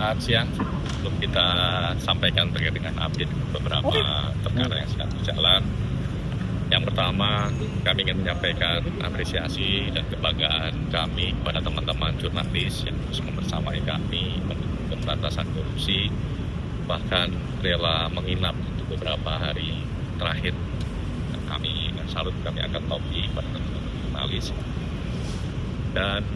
Selamat siang. Sebelum kita sampaikan terkait dengan update beberapa perkara yang sedang berjalan. Yang pertama, kami ingin menyampaikan apresiasi dan kebanggaan kami kepada teman-teman jurnalis yang terus membersamai kami untuk pemberantasan korupsi, bahkan rela menginap untuk beberapa hari terakhir. Dan kami salut, kami akan topi pada teman-teman jurnalis. Dan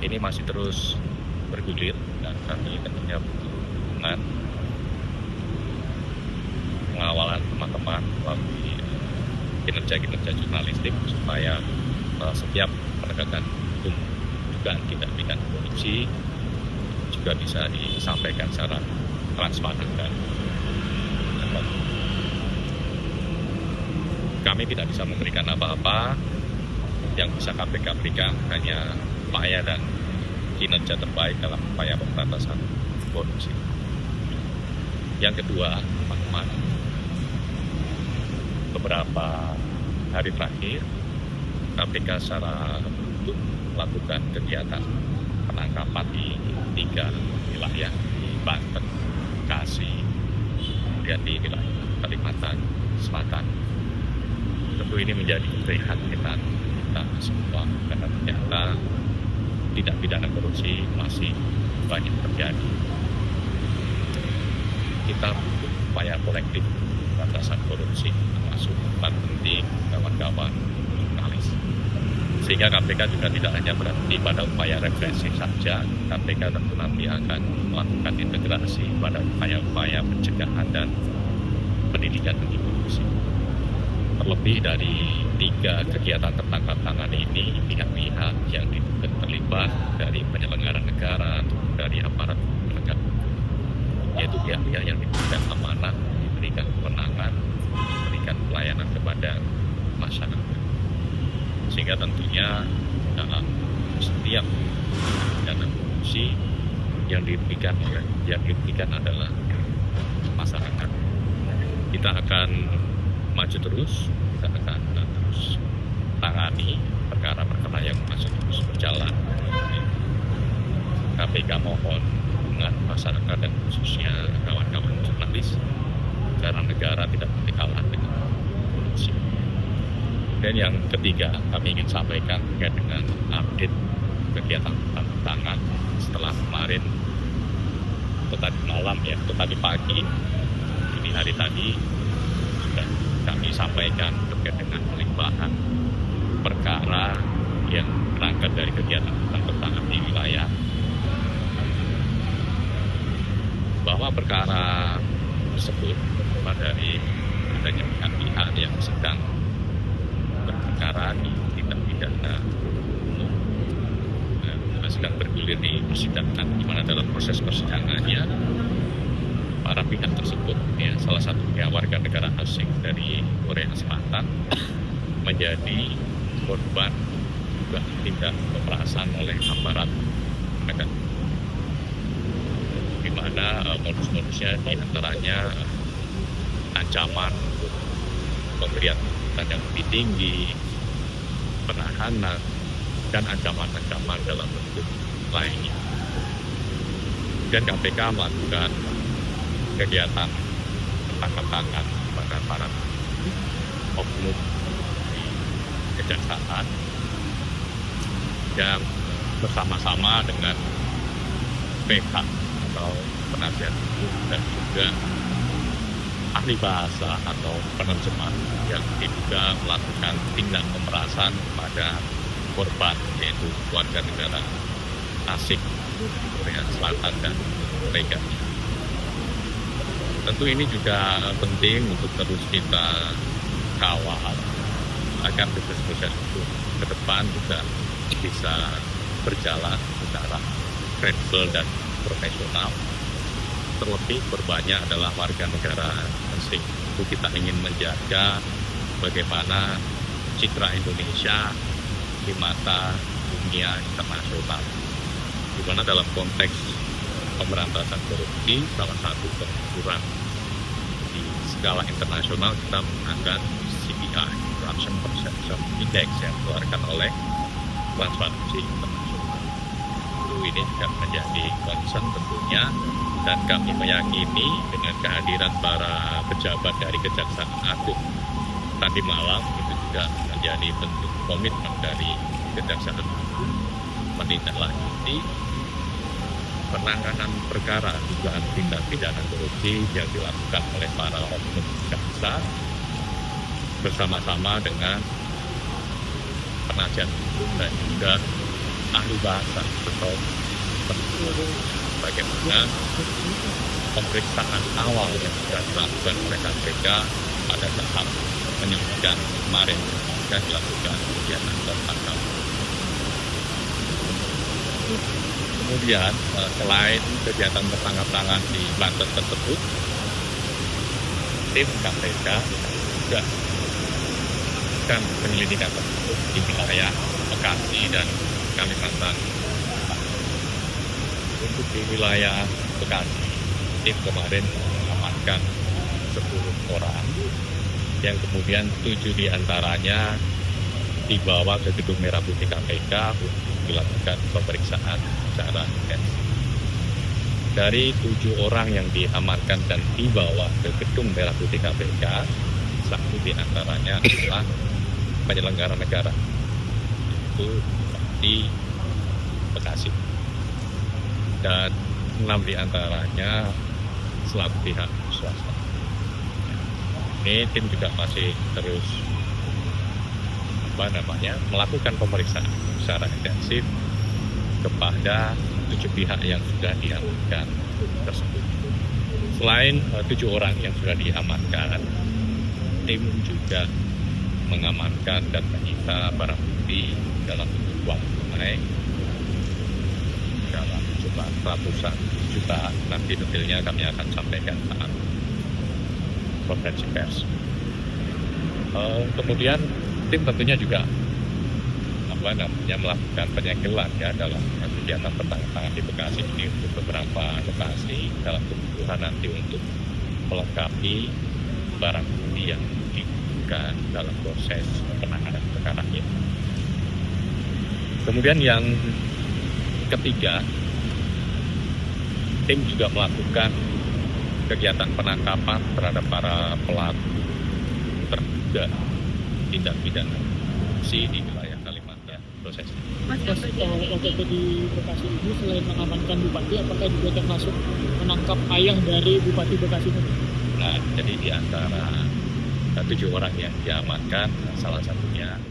ini masih terus bergulir dan kami tentunya butuh dukungan pengawalan teman-teman melalui kinerja jurnalistik supaya setiap penegakan hukum dugaan tindak pidana korupsi juga bisa disampaikan secara transparan dan kami tidak bisa memberikan apa-apa. Yang bisa KPK berikan hanya upaya dan kinerja terbaik dalam upaya pemberantasan korupsi. Yang kedua, teman-teman, beberapa hari terakhir KPK secara rutin melakukan kegiatan penangkapan di 3 wilayah di Banten, Bekasi, kemudian di wilayah Kalimantan Selatan. Tentu ini menjadi keprihatinan kita semua karena ternyata tindak pidana korupsi masih banyak terjadi. Kita butuh upaya kolektif pemberantasan korupsi, termasuk tempat penting kawan-kawan jurnalis. Sehingga KPK juga tidak hanya berhenti pada upaya represif saja. KPK tentu nanti akan melakukan integrasi pada upaya-upaya pencegahan dan pendidikan anti korupsi. Terlebih dari 3 kegiatan tertangkap tangan ini, pihak-pihak yang diduga terlibat dari penyelenggara negara atau dari aparat penegak hukum, yaitu pihak-pihak yang diberikan amanah, diberikan kewenangan, diberikan pelayanan kepada masyarakat. Sehingga tentunya dalam setiap pidana korupsi yang dirugikan adalah masyarakat. Kita akan maju terus, kita akan terus tangani perkara-perkara yang masih terus berjalan. KPK mohon dukungan masyarakat dan khususnya kawan-kawan jurnalis karena negara tidak boleh kalah dengan korupsi. Dan yang ketiga, kami ingin sampaikan terkait dengan update kegiatan tangan setelah kemarin atau tadi malam ya, atau tadi pagi, ini hari tadi sudah kami sampaikan terkait dengan pelimpahan perkara yang berangkat dari kegiatan tangkap di wilayah, bahwa perkara tersebut berupa dari adanya pihak-pihak yang sedang berperkara di tindak pidana umum, sedang bergulir di persidangan, di mana dalam proses persidangannya para pihak tersebut, ya, salah satunya warga negara asing dari Korea Selatan, menjadi korban juga tindak kekerasan oleh aparat penegak hukum, di mana modus-modusnya diantaranya ancaman pemberian tuntutan yang lebih tinggi, penahanan, dan ancaman-ancaman dalam bentuk lainnya. Dan KPK melakukan kegiatan tangkap tangan pada para oknum di kejaksaan yang bersama-sama dengan PH atau penasihat hukum dan juga ahli bahasa atau penerjemah yang diduga melakukan tindak pemerasan kepada korban, yaitu warga negara asing Korea Selatan dan koleganya. Tentu ini juga penting untuk terus kita kawal agar proses-proses itu ke depan juga bisa berjalan secara kredibel dan profesional. Terlebih korbannya adalah warga negara asing. Itu kita ingin menjaga bagaimana citra Indonesia di mata dunia internasional, di mana dalam konteks pemberantasan korupsi, salah satu pengukuran di skala internasional kita menggunakan CPI, Corruption Perception Index, yang dikeluarkan oleh Transparency International. Itu ini juga menjadi concern tentunya, dan kami meyakini dengan kehadiran para pejabat dari Kejaksaan Agung tadi malam itu juga menjadi bentuk komitmen dari Kejaksaan Agung menindaklanjuti penanganan perkara dugaan tindak pidana korupsi yang dilakukan oleh para oknum jaksa bersama-sama dengan penasihat hukum dan juga ahli bahasa atau penuntut, bagaimana pemeriksaan awal yang sudah dilakukan oleh KPK pada tahap penyidikan kemarin dan dilakukan kegiatan tertangkap. Kemudian selain kegiatan tertangkap tangan di Banten tersebut, tim KPK juga melakukan penyelidikan tersebut di wilayah Bekasi dan Kalimantan. Untuk di wilayah Bekasi, tim kemarin mengamankan 10 orang yang kemudian 7 diantaranya dibawa ke Gedung Merah Putih KPK untuk dilakukan pemeriksaan secara intensif. Dari 7 orang yang diamankan dan dibawa ke Gedung Merah Putih KPK, 1 diantaranya adalah penyelenggara negara, yaitu di Bekasi, dan 6 diantaranya selaku pihak swasta. Ini tim juga masih terus melakukan pemeriksaan secara intensif kepada 7 pihak yang sudah diamankan tersebut. Selain 7 orang yang sudah diamankan, tim juga mengamankan dan menyita barang bukti dalam bentuk uang tunai dalam jumlah ratusan juta. Nanti detailnya kami akan sampaikan saat konferensi pers. Kemudian tim tentunya juga melakukan penyegelan ya dalam kegiatan pertangkap di Bekasi ini untuk beberapa lokasi dalam kebutuhan nanti untuk melengkapi barang bukti yang dibutuhkan dalam proses penanganan perkara ini. Kemudian yang ketiga, tim juga melakukan kegiatan penangkapan terhadap para pelaku terduga tindak pidana korupsi di wilayah Kalimantan. Proses. Mas, OTT di Bekasi ini selain mengamankan Bupati, apakah juga termasuk menangkap ayah dari Bupati Bekasi ini? Nah, jadi di antara 7 orang yang diamankan, salah satunya